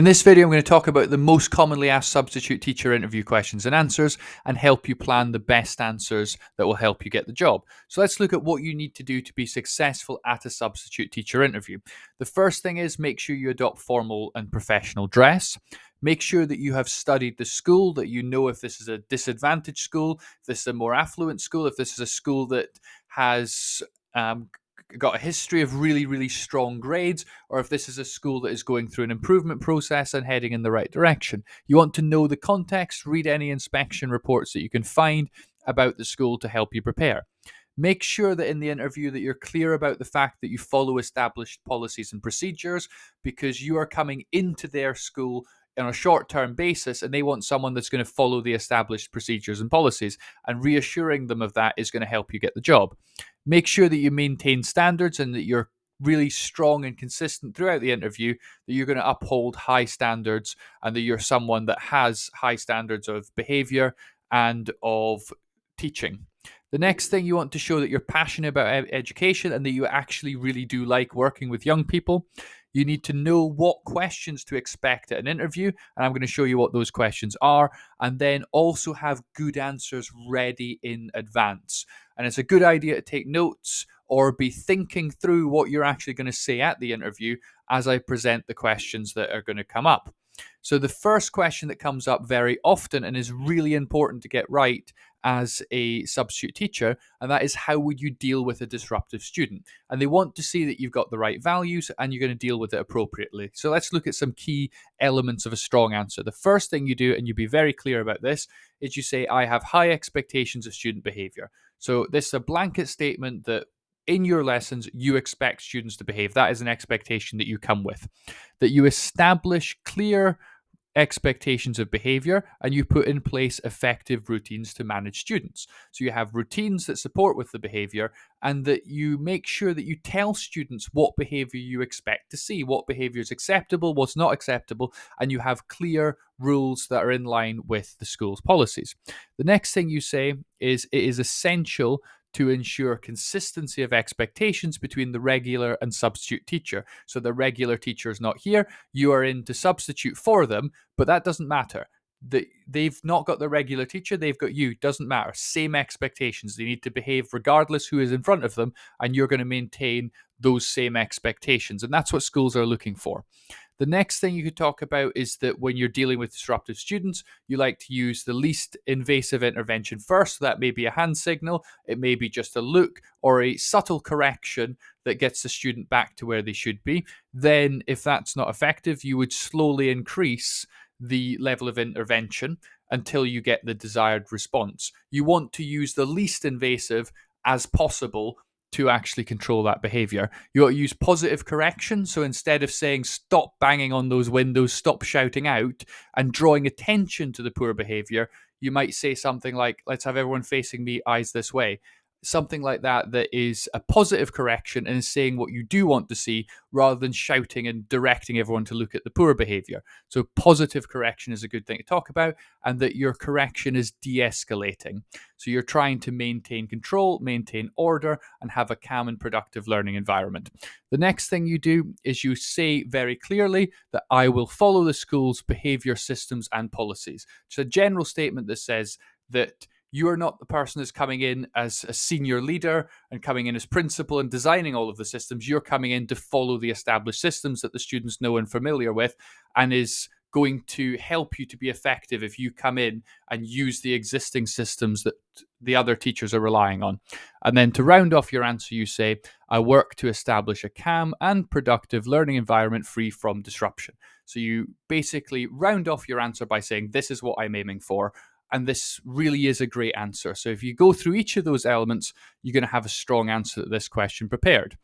In this video, I'm going to talk about the most commonly asked substitute teacher interview questions and answers and help you plan the best answers that will help you get the job. So let's look at what you need to do to be successful at a substitute teacher interview. The first thing is make sure you adopt formal and professional dress. Make sure that you have studied the school, that you know if this is a disadvantaged school, if this is a more affluent school, if this is a school that has got a history of really strong grades, or if this is a school that is going through an improvement process and heading in the right direction. You want to know the context, read any inspection reports that you can find about the school to help you prepare. Make sure that in the interview that you're clear about the fact that you follow established policies and procedures, because you are coming into their school on a short-term basis and they want someone that's going to follow the established procedures and policies, and reassuring them of that is going to help you get the job. Make sure that you maintain standards and that you're really strong and consistent throughout the interview, that you're going to uphold high standards and that you're someone that has high standards of behavior and of teaching. The next thing, you want to show that you're passionate about education and that you actually really do like working with young people. You need to know what questions to expect at an interview, and I'm going to show you what those questions are, and then also have good answers ready in advance. And it's a good idea to take notes or be thinking through what you're actually going to say at the interview as I present the questions that are going to come up. So the first question that comes up very often and is really important to get right as a substitute teacher, and that is, how would you deal with a disruptive student? And they want to see that you've got the right values and you're going to deal with it appropriately. So let's look at some key elements of a strong answer. The first thing you do, and you be very clear about this, is you say, I have high expectations of student behavior. So this is a blanket statement that in your lessons, you expect students to behave. That is an expectation that you come with. That you establish clear expectations of behavior and you put in place effective routines to manage students. So you have routines that support with the behavior, and that you make sure that you tell students what behavior you expect to see, what behavior is acceptable, what's not acceptable, and you have clear rules that are in line with the school's policies. The next thing you say is, it is essential to ensure consistency of expectations between the regular and substitute teacher. So the regular teacher is not here, you are in to substitute for them, but that doesn't matter. They've not got the regular teacher, they've got you. Doesn't matter. Same expectations. They need to behave regardless who is in front of them, and you're going to maintain those same expectations. And that's what schools are looking for. The next thing you could talk about is that when you're dealing with disruptive students, you like to use the least invasive intervention first. So that may be a hand signal, it may be just a look or a subtle correction that gets the student back to where they should be. Then, if that's not effective, you would slowly increase the level of intervention until you get the desired response. You want to use the least invasive as possible to actually control that behavior. You want to use positive correction. So instead of saying stop banging on those windows, stop shouting out, and drawing attention to the poor behavior, you might say something like, let's have everyone facing me, eyes this way. Something like that, that is a positive correction and is saying what you do want to see, rather than shouting and directing everyone to look at the poor behavior. So positive correction is a good thing to talk about, and that your correction is de-escalating. So you're trying to maintain control, maintain order, and have a calm and productive learning environment. The next thing you do is you say very clearly that I will follow the school's behavior systems and policies. It's a general statement that says that you are not the person that's coming in as a senior leader and coming in as principal and designing all of the systems. You're coming in to follow the established systems that the students know and familiar with, and is going to help you to be effective if you come in and use the existing systems that the other teachers are relying on. And then to round off your answer, you say, I work to establish a calm and productive learning environment free from disruption. So you basically round off your answer by saying, this is what I'm aiming for. And this really is a great answer. So if you go through each of those elements, you're going to have a strong answer to this question prepared.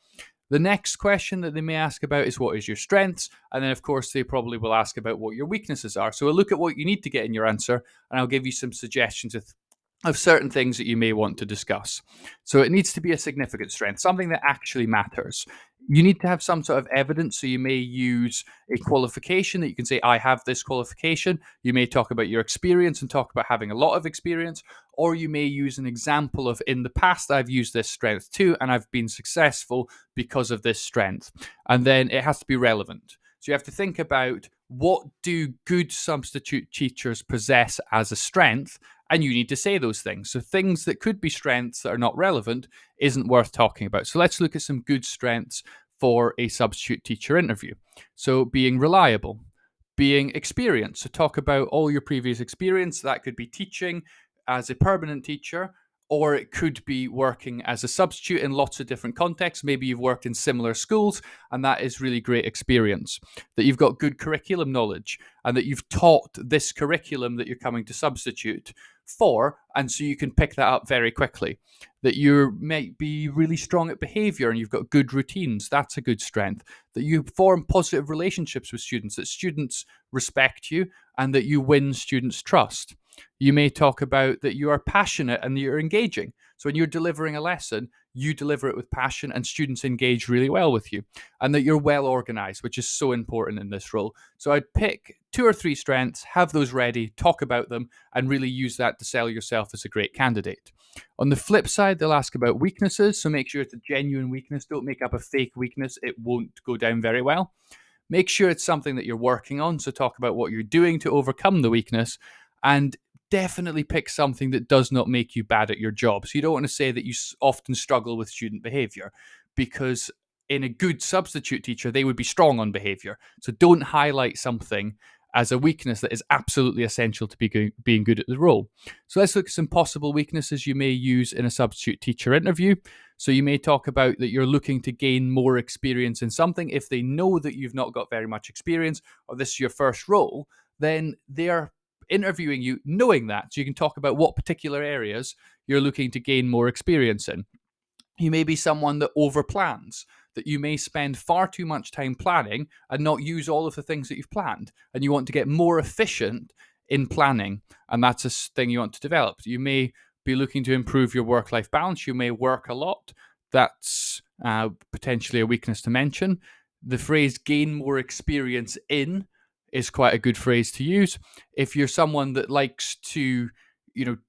The next question that they may ask about is, what is your strengths? And then, of course, they probably will ask about what your weaknesses are. So we'll look at what you need to get in your answer, and I'll give you some suggestions of certain things that you may want to discuss. So it needs to be a significant strength, something that actually matters. You need to have some sort of evidence. So you may use a qualification that you can say, I have this qualification. You may talk about your experience and talk about having a lot of experience, or you may use an example of, in the past, I've used this strength too, and I've been successful because of this strength. And then it has to be relevant. So you have to think about What do good substitute teachers possess as a strength? And you need to say those things. So things that could be strengths that are not relevant isn't worth talking about. So let's look at some good strengths for a substitute teacher interview. So being reliable, being experienced. So talk about all your previous experience. That could be teaching as a permanent teacher, or it could be working as a substitute in lots of different contexts. Maybe you've worked in similar schools, and that is really great experience. That you've got good curriculum knowledge, and that you've taught this curriculum that you're coming to substitute for, and so you can pick that up very quickly. That you might be really strong at behavior and you've got good routines. That's a good strength. That you form positive relationships with students, that students respect you, and that you win students' trust. You may talk about that you are passionate and that you're engaging. So when you're delivering a lesson, you deliver it with passion and students engage really well with you. And that you're well organized, which is so important in this role. So I'd pick 2 or 3 strengths, have those ready, talk about them, and really use that to sell yourself as a great candidate. On the flip side, they'll ask about weaknesses. So make sure it's a genuine weakness. Don't make up a fake weakness. It won't go down very well. Make sure it's something that you're working on. So talk about what you're doing to overcome the weakness, and definitely pick something that does not make you bad at your job. So you don't want to say that you often struggle with student behavior, because in a good substitute teacher, they would be strong on behavior. So don't highlight something as a weakness that is absolutely essential to being good at the role. So let's look at some possible weaknesses you may use in a substitute teacher interview. So you may talk about that you're looking to gain more experience in something. If they know that you've not got very much experience, or this is your first role, then they're interviewing you knowing that. So you can talk about what particular areas you're looking to gain more experience in. You may be someone that overplans, that you may spend far too much time planning and not use all of the things that you've planned. And you want to get more efficient in planning. And that's a thing you want to develop. You may be looking to improve your work-life balance. You may work a lot. That's potentially a weakness to mention. The phrase gain more experience in is quite a good phrase to use. If you're someone that likes to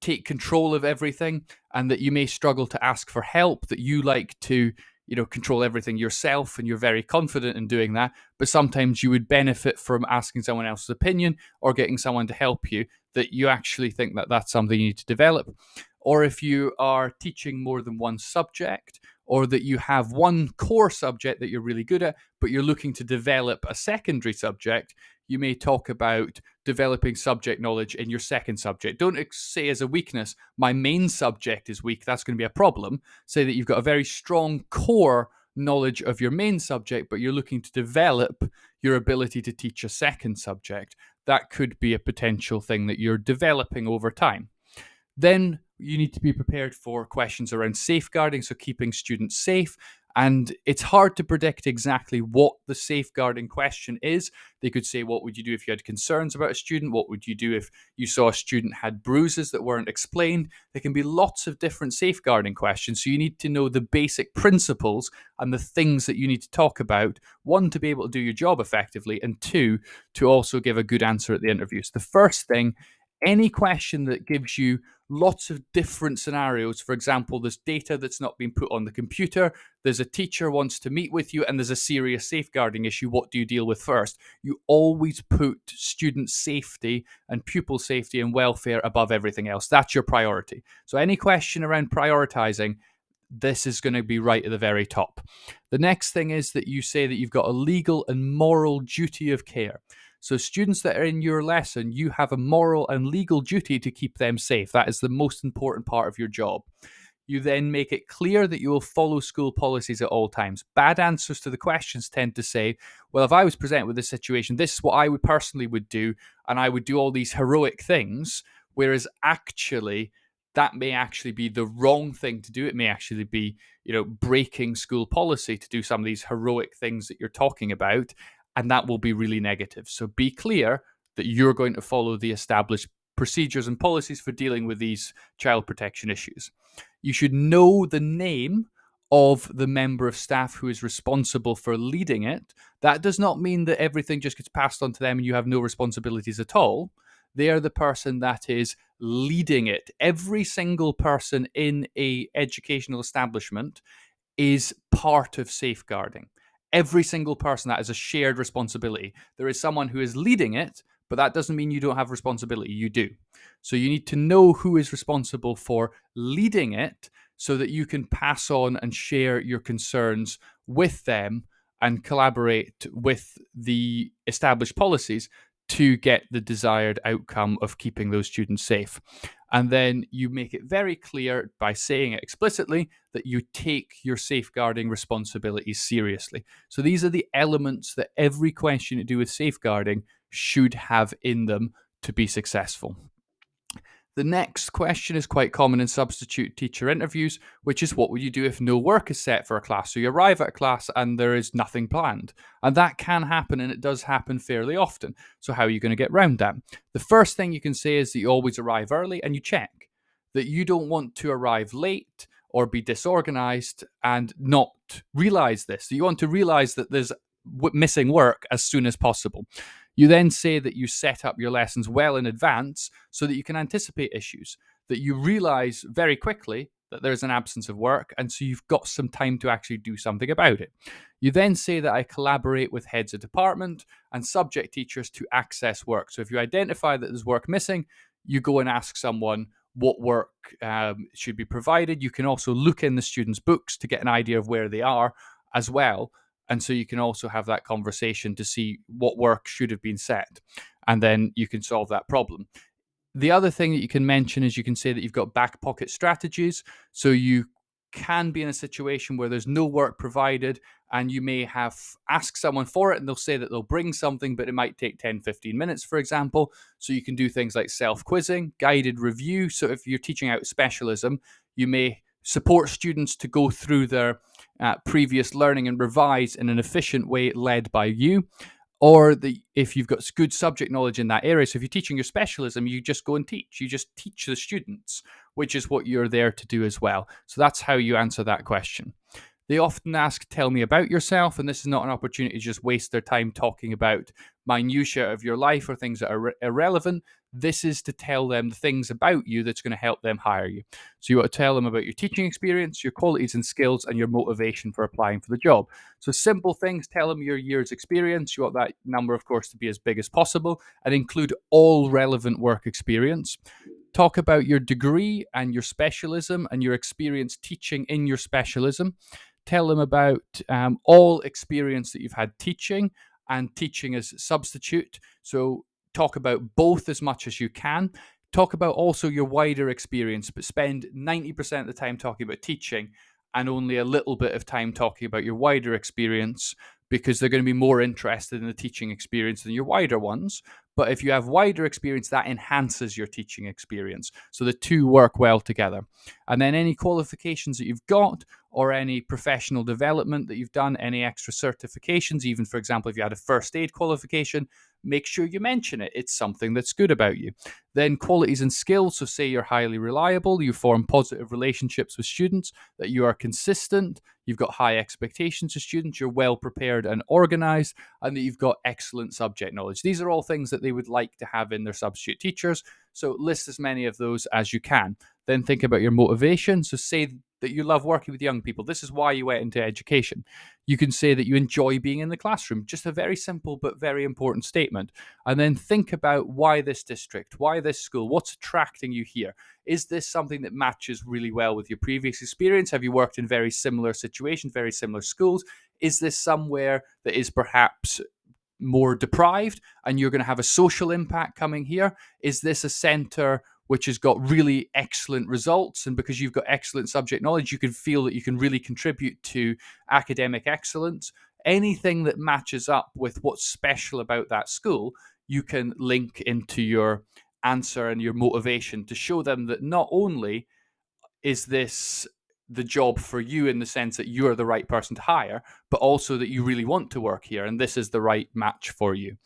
take control of everything, and that you may struggle to ask for help, that you like to control everything yourself and you're very confident in doing that, but sometimes you would benefit from asking someone else's opinion or getting someone to help you, that you actually think that that's something you need to develop. Or if you are teaching more than one subject, or that you have one core subject that you're really good at, but you're looking to develop a secondary subject, you may talk about developing subject knowledge in your second subject. Don't say as a weakness, my main subject is weak. That's going to be a problem. Say that you've got a very strong core knowledge of your main subject, but you're looking to develop your ability to teach a second subject. That could be a potential thing that you're developing over time. Then you need to be prepared for questions around safeguarding, so keeping students safe. And it's hard to predict exactly what the safeguarding question is. They could say, what would you do if you had concerns about a student? What would you do if you saw a student had bruises that weren't explained? There can be lots of different safeguarding questions. So you need to know the basic principles and the things that you need to talk about. One, to be able to do your job effectively, and 2, to also give a good answer at the interview. So the first thing, any question that gives you lots of different scenarios. For example, there's data that's not been put on the computer, there's a teacher wants to meet with you, and there's a serious safeguarding issue. What do you deal with first? You always put student safety and pupil safety and welfare above everything else. That's your priority. So any question around prioritizing, this is going to be right at the very top. The next thing is that you say that you've got a legal and moral duty of care. So students that are in your lesson, you have a moral and legal duty to keep them safe. That is the most important part of your job. You then make it clear that you will follow school policies at all times. Bad answers to the questions tend to say, well, if I was presented with this situation, this is what I would personally would do, and I would do all these heroic things, whereas actually that may actually be the wrong thing to do. It may actually be, breaking school policy to do some of these heroic things that you're talking about, and that will be really negative. So be clear that you're going to follow the established procedures and policies for dealing with these child protection issues. You should know the name of the member of staff who is responsible for leading it. That does not mean that everything just gets passed on to them and you have no responsibilities at all. They are the person that is leading it. Every single person in a educational establishment is part of safeguarding. Every single person, that is a shared responsibility. There is someone who is leading it, but that doesn't mean you don't have responsibility. You do. So you need to know who is responsible for leading it so that you can pass on and share your concerns with them and collaborate with the established policies to get the desired outcome of keeping those students safe. And then you make it very clear by saying it explicitly that you take your safeguarding responsibilities seriously. So these are the elements that every question to do with safeguarding should have in them to be successful. The next question is quite common in substitute teacher interviews, which is what would you do if no work is set for a class? So you arrive at a class and there is nothing planned. And that can happen, and it does happen fairly often. So how are you going to get around that? The first thing you can say is that you always arrive early and you check. That you don't want to arrive late or be disorganized and not realize this. So you want to realize that there's missing work as soon as possible. You then say that you set up your lessons well in advance so that you can anticipate issues, that you realize very quickly that there's an absence of work, and so you've got some time to actually do something about it. You then say that I collaborate with heads of department and subject teachers to access work. So if you identify that there's work missing, you go and ask someone what work should be provided. You can also look in the students' books to get an idea of where they are as well. And so you can also have that conversation to see what work should have been set. And then you can solve that problem. The other thing that you can mention is you can say that you've got back pocket strategies. So you can be in a situation where there's no work provided and you may have asked someone for it and they'll say that they'll bring something, but it might take 10, 15 minutes, for example. So you can do things like self-quizzing, guided review. So if you're teaching out specialism, you may support students to go through their previous learning and revise in an efficient way led by you. Or if you've got good subject knowledge in that area, so if you're teaching your specialism, you just go and teach. You just teach the students, which is what you're there to do as well. So that's how you answer that question. They often ask, tell me about yourself, and this is not an opportunity to just waste their time talking about minutiae of your life or things that are irrelevant. This is to tell them the things about you that's going to help them hire you. So you want to tell them about your teaching experience, your qualities and skills, and your motivation for applying for the job. So simple things, tell them your year's experience. You want that number, of course, to be as big as possible and include all relevant work experience. Talk about your degree and your specialism and your experience teaching in your specialism. Tell them about all experience that you've had teaching and teaching as substitute. So talk about both as much as you can. Talk about also your wider experience, but spend 90% of the time talking about teaching and only a little bit of time talking about your wider experience, because they're going to be more interested in the teaching experience than your wider ones. But if you have wider experience, that enhances your teaching experience. So the two work well together. And then any qualifications that you've got or any professional development that you've done, any extra certifications, even, for example, if you had a first aid qualification, make sure you mention it. It's something that's good about you. Then qualities and skills. So say you're highly reliable, you form positive relationships with students, that you are consistent, you've got high expectations of students, you're well prepared and organized, and that you've got excellent subject knowledge. These are all things that they would like to have in their substitute teachers. So list as many of those as you can. Then think about your motivation. So say that you love working with young people. This is why you went into education. You can say that you enjoy being in the classroom. Just a very simple but very important statement. And then think about why this district, why this school, what's attracting you here? Is this something that matches really well with your previous experience? Have you worked in very similar situations, very similar schools? Is this somewhere that is perhaps more deprived and you're going to have a social impact coming here? Is this a center which has got really excellent results, and because you've got excellent subject knowledge, you can feel that you can really contribute to academic excellence? Anything that matches up with what's special about that school, you can link into your answer and your motivation to show them that not only is this the job for you in the sense that you're the right person to hire, but also that you really want to work here and this is the right match for you.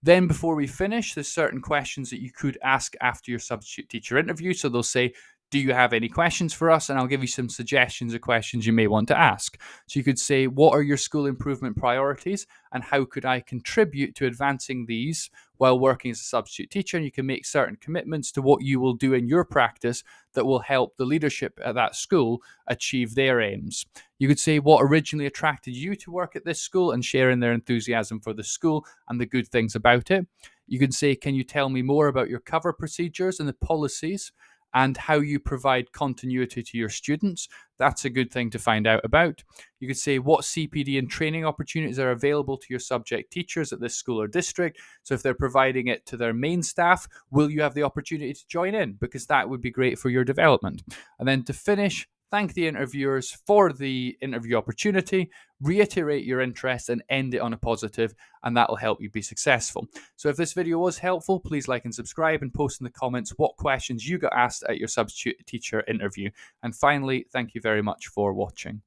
Then before we finish, there's certain questions that you could ask after your substitute teacher interview. So they'll say, do you have any questions for us? And I'll give you some suggestions of questions you may want to ask. So you could say, what are your school improvement priorities and how could I contribute to advancing these while working as a substitute teacher? And you can make certain commitments to what you will do in your practice that will help the leadership at that school achieve their aims. You could say what originally attracted you to work at this school and sharing their enthusiasm for the school and the good things about it. You can say, can you tell me more about your cover procedures and the policies and how you provide continuity to your students? That's a good thing to find out about. You could say what CPD and training opportunities are available to your subject teachers at this school or district. So if they're providing it to their main staff, will you have the opportunity to join in? Because that would be great for your development. And then to finish, thank the interviewers for the interview opportunity, reiterate your interest and end it on a positive, and that will help you be successful. So if this video was helpful, please like and subscribe and post in the comments what questions you got asked at your substitute teacher interview. And finally, thank you very much for watching.